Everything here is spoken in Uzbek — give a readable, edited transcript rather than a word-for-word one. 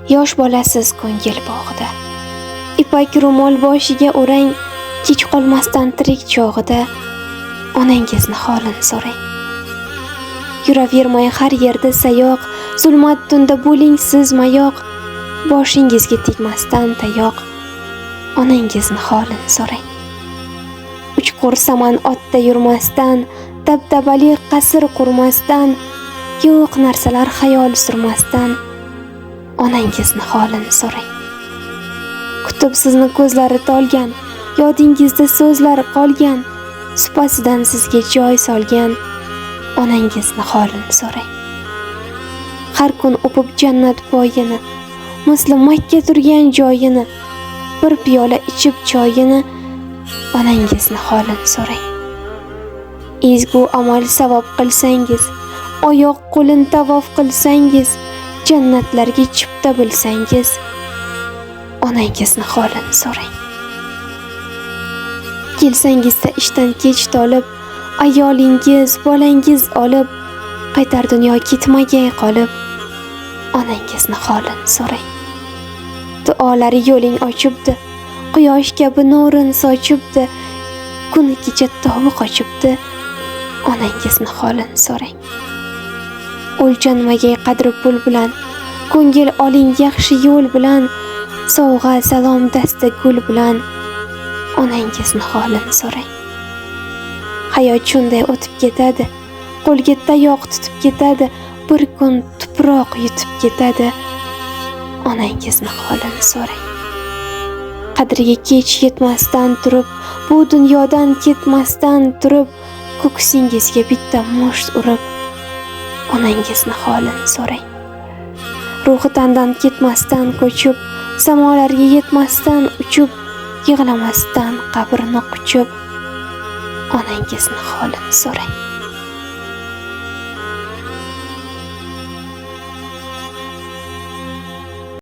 yosh bolasiz ko'ngil bog'ida. Ipak ro'mol boshiga o'rang, kech qolmasdan tirik chog'ida onangizni holini so'rang. Yuravermay har yerda sayoq, zulmat tunda bo'ling siz mayoq, boshingizga tegmasdan tayoq, onangizni holini so'rang. Uchqur saman otda yurmasdan, dabdabali qasr qurmasdan, yo'q narsalar xayol surmasdan, onangizni holini so'rang. Kutib sizni ko'zlari tolgan, yodingizda so'zlari qolgan, supasidan sizga joy solgan, onangizni holini so'rang. Har kun o'pib jannat poyini, misli Makka turgan joyini, bir piyola ichib choyini, onangizni holini so'rang. Ezgu amal savob qilsangiz, oyoq qo'lin tavof qilsangiz, jannatlarga chipta bilsangiz, onangizni holini so'rang. Kelsangizda ishdan kech tolib, ayolingiz, bolangiz olib, qaytar dunyo ketmagay qolib, onangizni holini so'rang. Duolari yo'ling ochibdi, quyosh kabi nurin sochibdi, kun kecha tovi qochibdi, onangizni holini so'rang. O'lchanmagay qadri pul bilan, ko'ngil oling yaxshi yo'l bilan, sovg'a salom dasta gul bilan, onangizni holini so'rang. Hayot shunday o'tib ketadi, qo'lga tayoq tutib ketadi, bir kun tuproq yutib ketadi, onangizni holini so'rang. Qadriga kech yetmasdan turib, bu dunyodan ketmasdan turib, ko'ksingizga bitta musht urib, onangizni holini so'rang. Ruhi tandan ketmasdan ko'chib, samolarga yetmasdan uchib, yig'lamasdan qabrni quchib, onangizni holini so'rang.